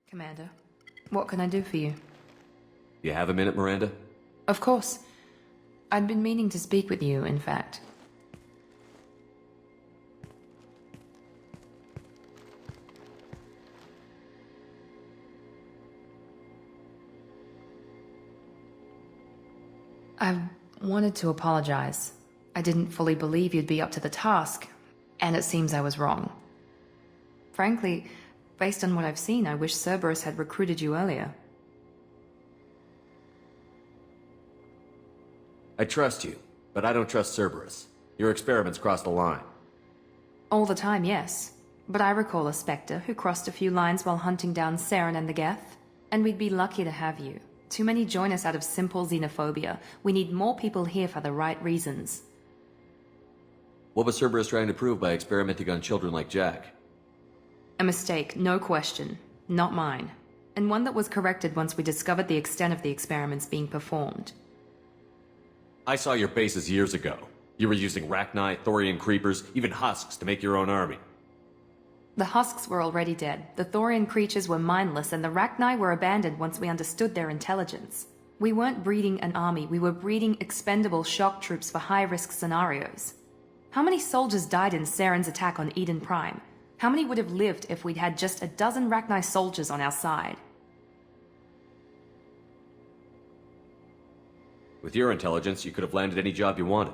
Commander, what can I do for you? You have a minute, Miranda? Of course. I'd been meaning to speak with you, in fact. I wanted to apologize. I didn't fully believe you'd be up to the task, and it seems I was wrong. Frankly, based on what I've seen, I wish Cerberus had recruited you earlier. I trust you, but I don't trust Cerberus. Your experiments crossed the line. All the time, yes. But I recall a Spectre who crossed a few lines while hunting down Saren and the Geth. And we'd be lucky to have you. Too many join us out of simple xenophobia. We need more people here for the right reasons. What was Cerberus trying to prove by experimenting on children like Jack? A mistake, no question. Not mine. And one that was corrected once we discovered the extent of the experiments being performed. I saw your bases years ago. You were using Rachni, Thorian creepers, even husks to make your own army. The husks were already dead, the Thorian creatures were mindless, and the Rachni were abandoned once we understood their intelligence. We weren't breeding an army, we were breeding expendable shock troops for high-risk scenarios. How many soldiers died in Saren's attack on Eden Prime? How many would have lived if we'd had just a dozen Rachni soldiers on our side? With your intelligence, you could have landed any job you wanted.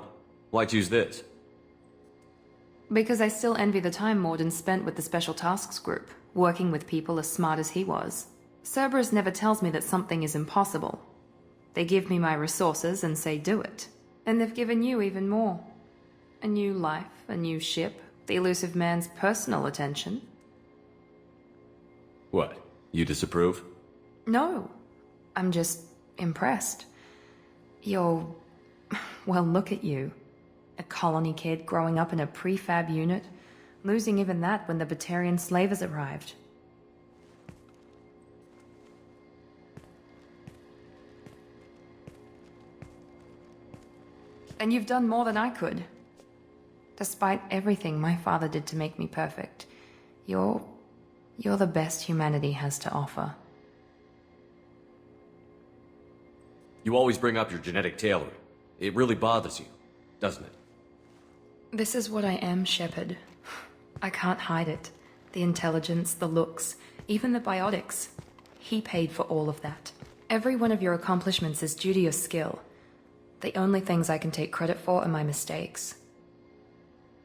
Why choose this? Because I still envy the time Morden spent with the Special Tasks Group, working with people as smart as he was. Cerberus never tells me that something is impossible. They give me my resources and say do it. And they've given you even more. A new life, a new ship, the elusive man's personal attention. What? You disapprove? No. I'm just impressed. You're... well, look at you. A colony kid growing up in a prefab unit, losing even that when the Batarian slavers arrived. And you've done more than I could. Despite everything my father did to make me perfect, you're the best humanity has to offer. You always bring up your genetic tailoring. It really bothers you, doesn't it? This is what I am, Shepard. I can't hide it. The intelligence, the looks, even the biotics. He paid for all of that. Every one of your accomplishments is due to your skill. The only things I can take credit for are my mistakes.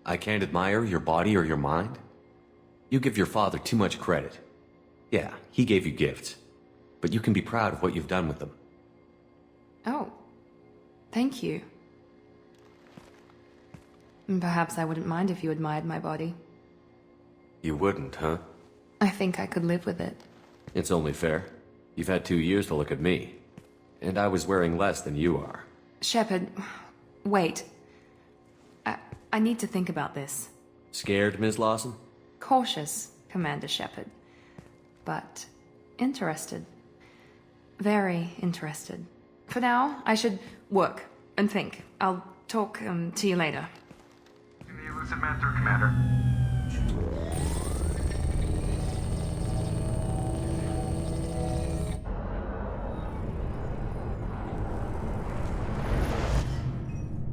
I can't admire your body or your mind? You give your father too much credit. Yeah, he gave you gifts. But you can be proud of what you've done with them. Oh, thank you. Perhaps I wouldn't mind if you admired my body. You wouldn't, huh? I think I could live with it. It's only fair. You've had 2 years to look at me. And I was wearing less than you are. Shepard, wait. I need to think about this. Scared, Ms. Lawson? Cautious, Commander Shepard. But interested. Very interested. For now, I should work and think. I'll talk to you later. The elusive man through, Commander.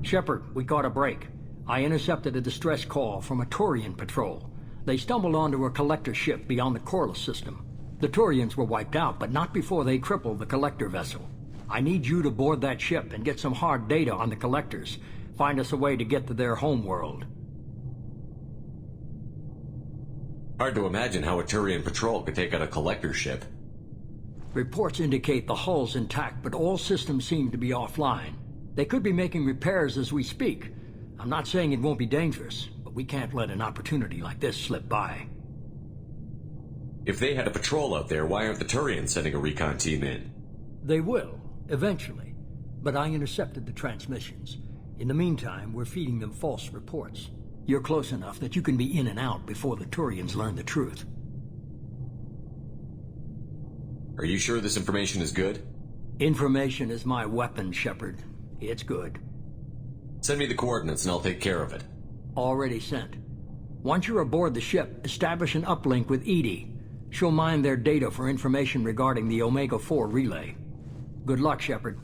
Shepard, we caught a break. I intercepted a distress call from a Turian patrol. They stumbled onto a collector ship beyond the Corliss system. The Turians were wiped out, but not before they crippled the collector vessel. I need you to board that ship and get some hard data on the collectors. Find us a way to get to their homeworld. Hard to imagine how a Turian patrol could take out a collector ship. Reports indicate the hull's intact, but all systems seem to be offline. They could be making repairs as we speak. I'm not saying it won't be dangerous, but we can't let an opportunity like this slip by. If they had a patrol out there, why aren't the Turians sending a recon team in? They will, eventually. But I intercepted the transmissions. In the meantime, we're feeding them false reports. You're close enough that you can be in and out before the Turians learn the truth. Are you sure this information is good? Information is my weapon, Shepard. It's good. Send me the coordinates and I'll take care of it. Already sent. Once you're aboard the ship, establish an uplink with Edie. She'll mine their data for information regarding the Omega-4 relay. Good luck, Shepard.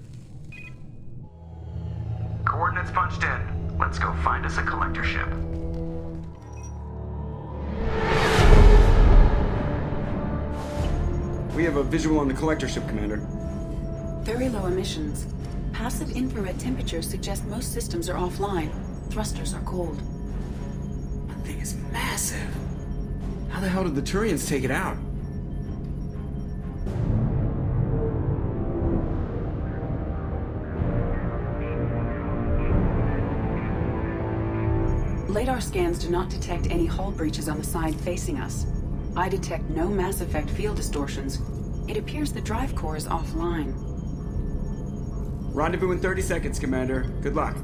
Coordinates punched in. Let's go find us a collector ship. We have a visual on the collector ship, Commander. Very low emissions. Passive infrared temperatures suggest most systems are offline. Thrusters are cold. That thing is massive. How the hell did the Turians take it out? Radar scans do not detect any hull breaches on the side facing us. I detect no mass effect field distortions. It appears the drive core is offline. Rendezvous in 30 seconds, Commander. Good luck.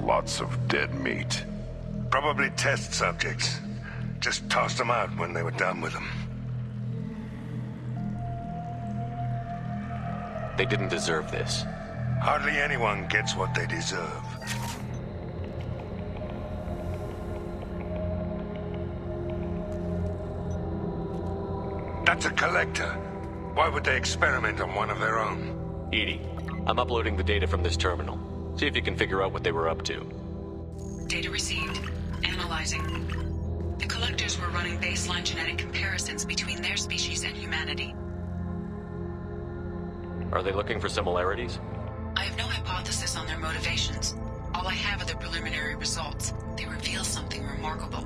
Lots of dead meat. Probably test subjects. Just tossed them out when they were done with them. They didn't deserve this. Hardly anyone gets what they deserve. That's a collector. Why would they experiment on one of their own? Edie, I'm uploading the data from this terminal. See if you can figure out what they were up to. Data received. Analyzing. The collectors were running baseline genetic comparisons between their species and humanity. Are they looking for similarities? I have no hypothesis on their motivations. All I have are the preliminary results. They reveal something remarkable.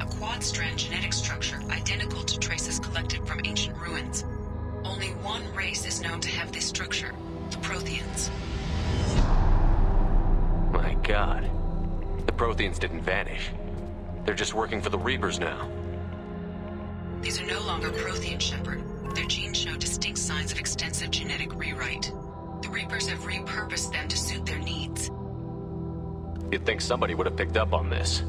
A quad-strand genetic structure identical to traces collected from ancient ruins. Only one race is known to have this structure, the Protheans. My God. The Protheans didn't vanish. They're just working for the Reapers now. These are no longer Prothean, Shepard. Their genes show distinct signs of extensive genetic rewrite. The Reapers have repurposed them to suit their needs. You'd think somebody would have picked up on this.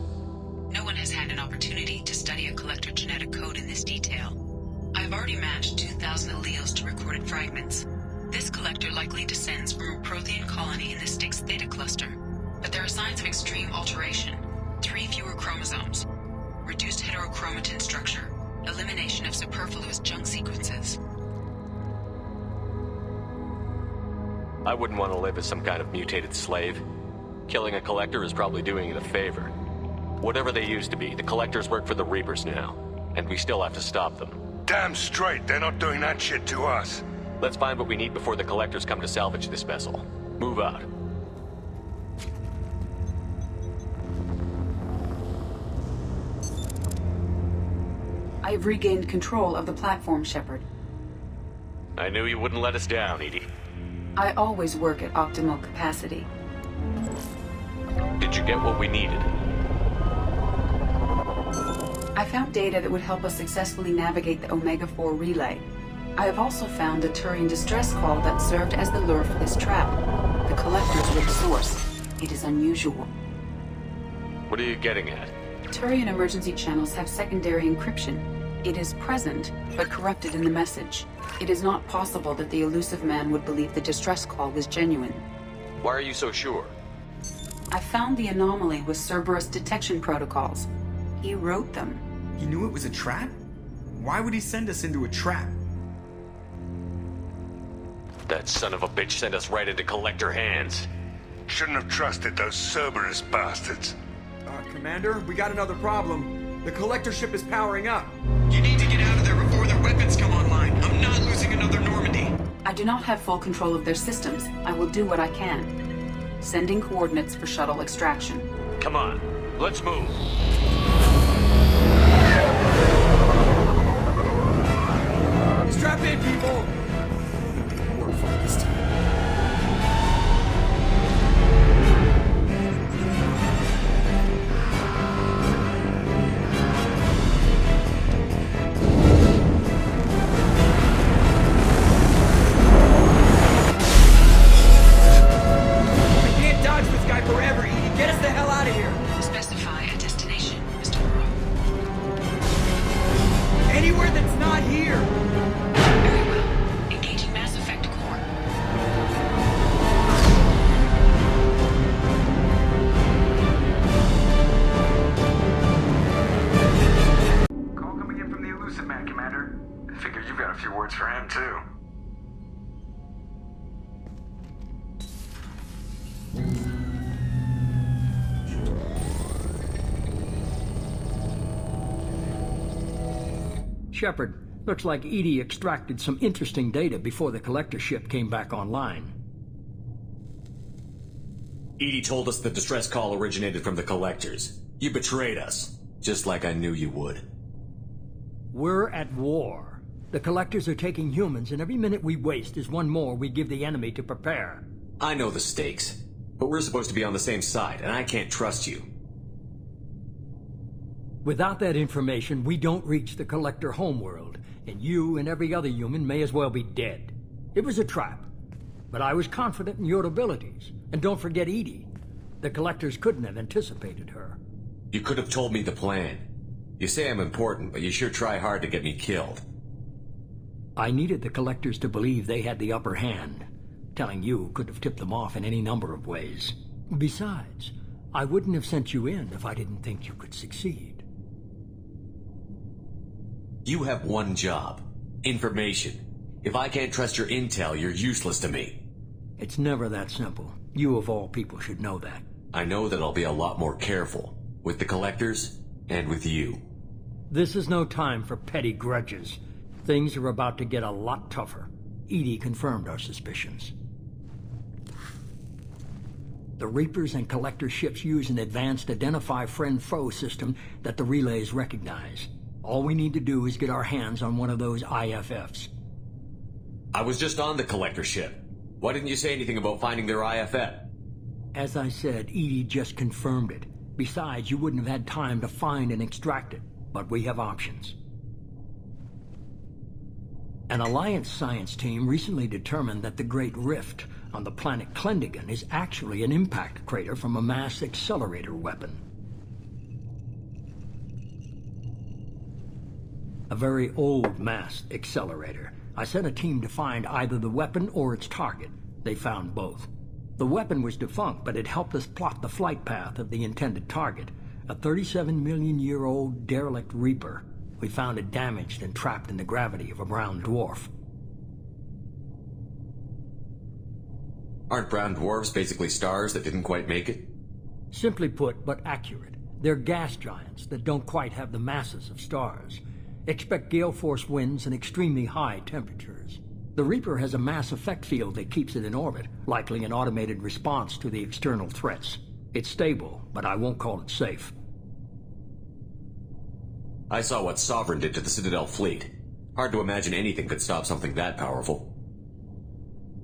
No one has had an opportunity to study a collector genetic code in this detail. I have already matched 2,000 alleles to recorded fragments. This collector likely descends from a Prothean colony in the Styx Theta cluster. But there are signs of extreme alteration. 3 fewer chromosomes. Reduced heterochromatin structure. Elimination of superfluous junk sequences. I wouldn't want to live as some kind of mutated slave. Killing a collector is probably doing it a favor. Whatever they used to be, the collectors work for the Reapers now. And we still have to stop them. Damn straight, they're not doing that shit to us. Let's find what we need before the collectors come to salvage this vessel. Move out. I have regained control of the platform, Shepard. I knew you wouldn't let us down, Edie. I always work at optimal capacity. Did you get what we needed? I found data that would help us successfully navigate the Omega-4 relay. I have also found a Turian distress call that served as the lure for this trap. The collectors were the source. It is unusual. What are you getting at? Turian emergency channels have secondary encryption. It is present, but corrupted in the message. It is not possible that the elusive man would believe the distress call was genuine. Why are you so sure? I found the anomaly with Cerberus detection protocols. He wrote them. He knew it was a trap? Why would he send us into a trap? That son of a bitch sent us right into collector hands. Shouldn't have trusted those Cerberus bastards. Commander, we got another problem. The collector ship is powering up. You need to get out of there before their weapons come online. I'm not losing another Normandy. I do not have full control of their systems. I will do what I can. Sending coordinates for shuttle extraction. Come on, let's move. Strap in, people! More fun this time. We can't dodge this guy forever, Edie. Get us the hell out of here. Specify a destination, Mr. Morrow. Anywhere that's not here. Very well. Engaging Mass Effect core. Call coming in from the Elusive Man, Commander. I figure you've got a few words for him, too. Shepard, looks like Edie extracted some interesting data before the collector ship came back online. Edie told us the distress call originated from the collectors. You betrayed us, just like I knew you would. We're at war. The collectors are taking humans, and every minute we waste is one more we give the enemy to prepare. I know the stakes, but we're supposed to be on the same side, and I can't trust you. Without that information, we don't reach the collector homeworld, and you and every other human may as well be dead. It was a trap, but I was confident in your abilities. And don't forget Edie. The collectors couldn't have anticipated her. You could have told me the plan. You say I'm important, but you sure try hard to get me killed. I needed the collectors to believe they had the upper hand. Telling you could have tipped them off in any number of ways. Besides, I wouldn't have sent you in if I didn't think you could succeed. You have one job. Information. If I can't trust your intel, you're useless to me. It's never that simple. You of all people should know that. I know that I'll be a lot more careful. With the collectors, and with you. This is no time for petty grudges. Things are about to get a lot tougher. Edie confirmed our suspicions. The Reapers and Collector ships use an advanced Identify Friend-Foe system that the relays recognize. All we need to do is get our hands on one of those IFFs. I was just on the Collector ship. Why didn't you say anything about finding their IFF? As I said, Edie just confirmed it. Besides, you wouldn't have had time to find and extract it. But we have options. An Alliance science team recently determined that the Great Rift on the planet Klendigan is actually an impact crater from a mass accelerator weapon. A very old mass accelerator. I sent a team to find either the weapon or its target. They found both. The weapon was defunct, but it helped us plot the flight path of the intended target, a 37-million-year-old derelict Reaper. We found it damaged and trapped in the gravity of a brown dwarf. Aren't brown dwarfs basically stars that didn't quite make it? Simply put, but accurate. They're gas giants that don't quite have the masses of stars. Expect gale force winds and extremely high temperatures. The Reaper has a mass effect field that keeps it in orbit, likely an automated response to the external threats. It's stable, but I won't call it safe. I saw what Sovereign did to the Citadel fleet. Hard to imagine anything could stop something that powerful.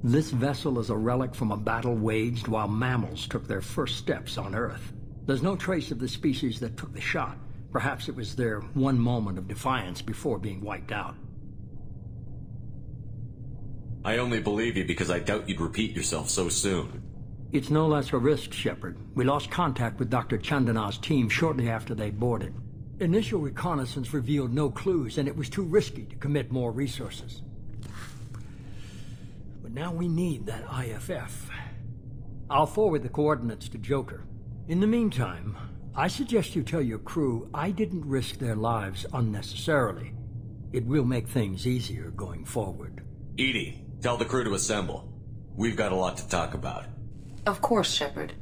This vessel is a relic from a battle waged while mammals took their first steps on Earth. There's no trace of the species that took the shot. Perhaps it was their one moment of defiance before being wiped out. I only believe you because I doubt you'd repeat yourself so soon. It's no less a risk, Shepard. We lost contact with Dr. Chandana's team shortly after they boarded. Initial reconnaissance revealed no clues, and it was too risky to commit more resources. But now we need that IFF. I'll forward the coordinates to Joker. In the meantime, I suggest you tell your crew I didn't risk their lives unnecessarily. It will make things easier going forward. Edie, tell the crew to assemble. We've got a lot to talk about. Of course, Shepard.